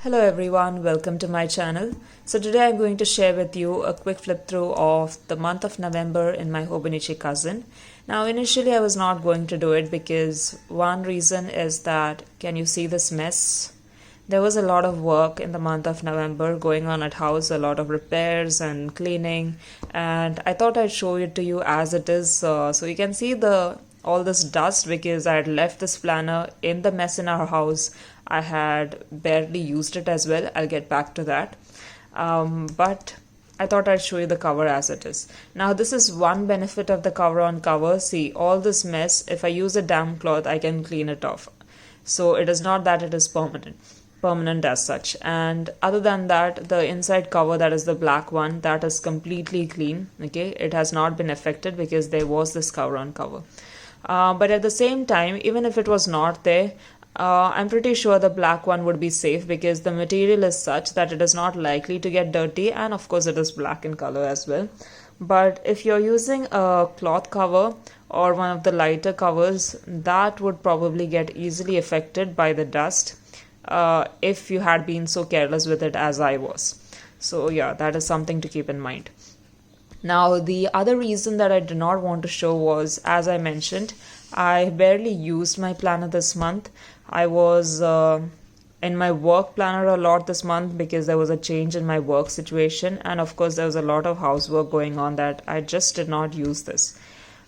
Hello everyone, welcome to my channel. So today I'm going to share with you a quick flip through of the month of November in my Hobonichi cousin. Now initially I was not going to do it because one reason is that, can you see this mess? There was a lot of work in the month of November going on at house, a lot of repairs and cleaning, and I thought I'd show it to you as it is, so you can see all this dust because I had left this planner in the mess in our house. I had barely used it as well. I'll get back to that. But I thought I'd show you the cover as it is. Now this is one benefit of the cover on cover. See, all this mess, if I use a damp cloth, I can clean it off. So it is not that it is permanent as such. And other than that, the inside cover, that is the black one, that is completely clean. Okay, it has not been affected because there was this cover on cover. But at the same time, even if it was not there, I'm pretty sure the black one would be safe because the material is such that it is not likely to get dirty, and of course it is black in color as well. But if you're using a cloth cover or one of the lighter covers, that would probably get easily affected by the dust if you had been so careless with it as I was. So yeah, that is something to keep in mind. Now, the other reason that I did not want to show was, as I mentioned, I barely used my planner this month. I was in my work planner a lot this month because there was a change in my work situation, and of course there was a lot of housework going on that I just did not use this.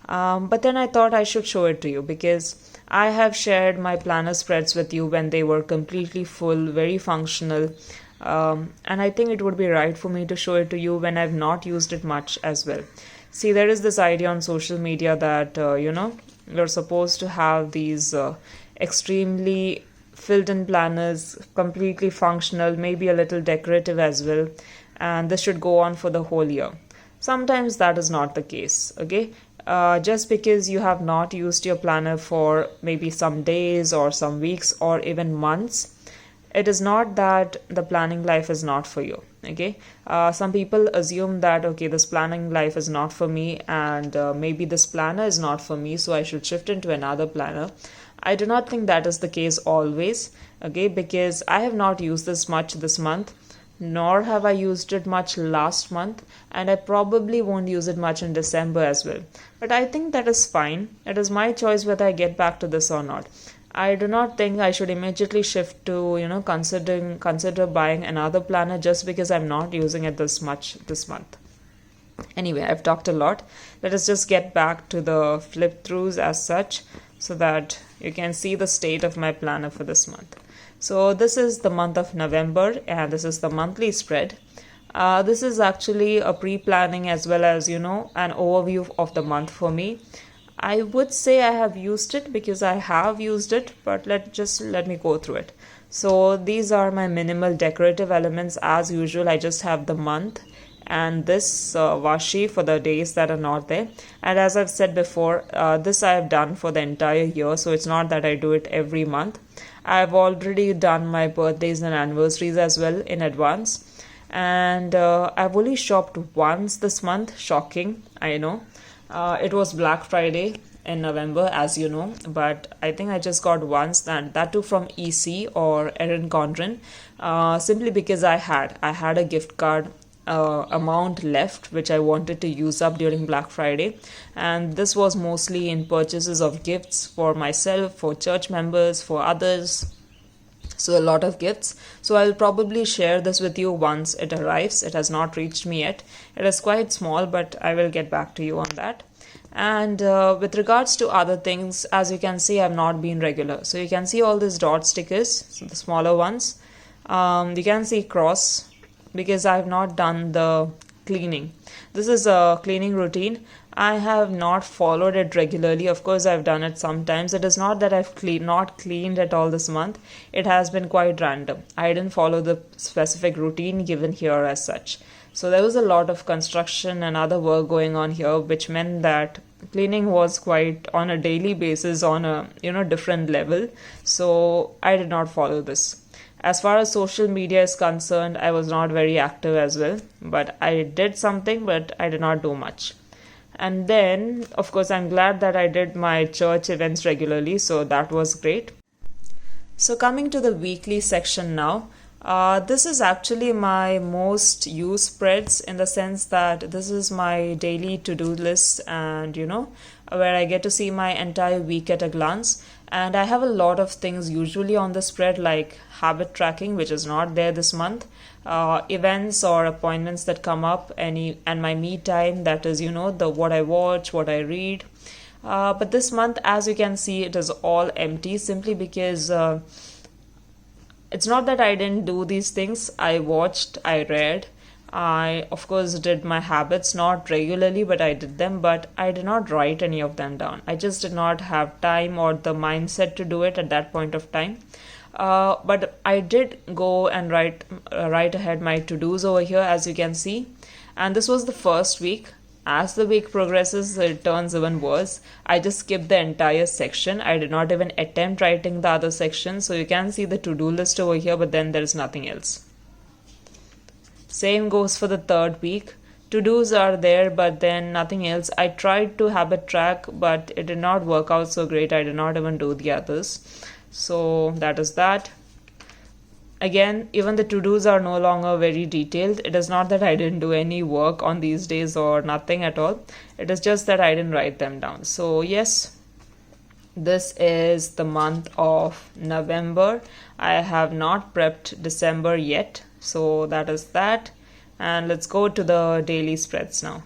But then I thought I should show it to you because I have shared my planner spreads with you when they were completely full, very functional. And I think it would be right for me to show it to you when I've not used it much as well. See, there is this idea on social media that, you're supposed to have these extremely filled in planners, completely functional, maybe a little decorative as well. And this should go on for the whole year. Sometimes that is not the case, okay? Just because you have not used your planner for maybe some days or some weeks or even months, it is not that the planning life is not for you. Okay, some people assume that, okay, this planning life is not for me, and maybe this planner is not for me, so I should shift into another planner. I do not think that is the case always, okay, because I have not used this much this month, nor have I used it much last month, and I probably won't use it much in December as well. But I think that is fine. It is my choice whether I get back to this or not. I do not think I should immediately shift to, consider buying another planner just because I'm not using it this much this month. Anyway, I've talked a lot. Let us just get back to the flip throughs as such so that you can see the state of my planner for this month. So this is the month of November and this is the monthly spread. This is actually a pre-planning as well as, an overview of the month for me. I would say I have used it because I have used it, but let me go through it. So these are my minimal decorative elements as usual. I just have the month and this washi for the days that are not there. And as I've said before, this I have done for the entire year, so it's not that I do it every month. I've already done my birthdays and anniversaries as well in advance. And I've only shopped once this month. Shocking, I know. It was Black Friday in November, as you know, but I think I just got once, and that too from EC or Erin Condren, simply because I had a gift card amount left which I wanted to use up during Black Friday, and this was mostly in purchases of gifts for myself, for church members, for others. So a lot of gifts. So I'll probably share this with you once it arrives. It has not reached me yet. It is quite small, but I will get back to you on that. And with regards to other things, as you can see, I've not been regular. So you can see all these dot stickers, so the smaller ones. You can see cross because I've not done the cleaning. This is a cleaning routine. I have not followed it regularly. Of course, I've done it sometimes. It is not that I've not cleaned at all this month. It has been quite random. I didn't follow the specific routine given here as such. So there was a lot of construction and other work going on here, which meant that cleaning was quite on a daily basis on a different level. So I did not follow this. As far as social media is concerned, I was not very active as well. But I did something, but I did not do much. And then, of course, I'm glad that I did my church events regularly, so that was great. So coming to the weekly section now, This is actually my most used spreads, in the sense that this is my daily to-do list, and where I get to see my entire week at a glance. And I have a lot of things usually on the spread, like habit tracking, which is not there this month, events or appointments that come up, and my me time, that is the what I watch, what I read. But this month, as you can see, it is all empty, simply because it's not that I didn't do these things. I watched, I read, I of course did my habits, not regularly, but I did them. But I did not write any of them down. I just did not have time or the mindset to do it at that point of time. But I did go and write ahead my to-dos over here, as you can see. And this was the first week. As the week progresses, it turns even worse. I just skipped the entire section. I did not even attempt writing the other section. So you can see the to-do list over here, but then there is nothing else. Same goes for the third week. To-dos are there, but then nothing else. I tried to habit track, but it did not work out so great. I did not even do the others. So that is that. Again, even the to-dos are no longer very detailed. It is not that I didn't do any work on these days or nothing at all. It is just that I didn't write them down. So yes, this is the month of November. I have not prepped December yet. So that is that. And let's go to the daily spreads now.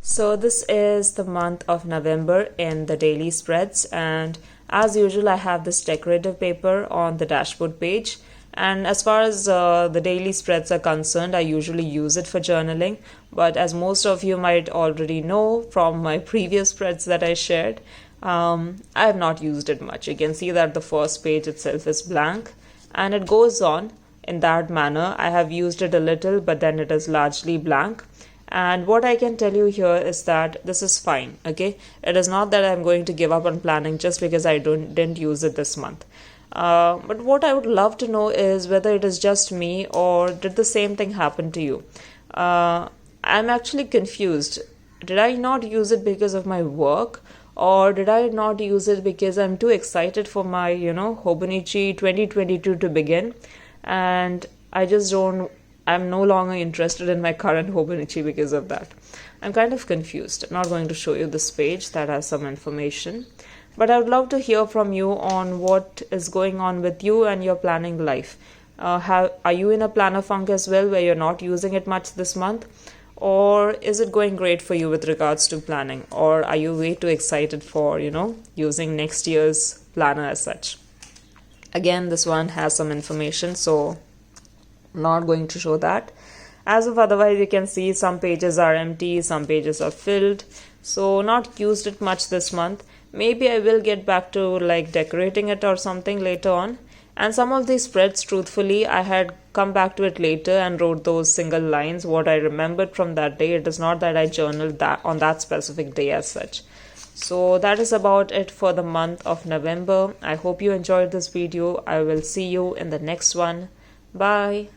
So this is the month of November in the daily spreads, and as usual I have this decorative paper on the dashboard page. And as far as the daily spreads are concerned, I usually use it for journaling, but as most of you might already know from my previous spreads that I shared, I have not used it much. You can see that the first page itself is blank, and it goes on in that manner. I have used it a little, but then it is largely blank. And what I can tell you here is that this is fine, okay? It is not that I'm going to give up on planning just because I didn't use it this month. But what I would love to know is whether it is just me, or did the same thing happen to you? I'm actually confused. Did I not use it because of my work? Or did I not use it because I'm too excited for my, Hobonichi 2022 to begin? And I'm no longer interested in my current Hobonichi because of that. I'm kind of confused. I'm not going to show you this page that has some information. But I would love to hear from you on what is going on with you and your planning life. Are you in a planner funk as well, where you're not using it much this month? Or is it going great for you with regards to planning? Or are you way too excited for, using next year's planner as such? Again, this one has some information, so not going to show that. As of otherwise, you can see some pages are empty, some pages are filled. So not used it much this month. Maybe I will get back to like decorating it or something later on. And some of these spreads, truthfully, I had come back to it later and wrote those single lines, what I remembered from that day. It is not that I journaled that on that specific day as such. So that is about it for the month of November. I hope you enjoyed this video. I will see you in the next one. Bye.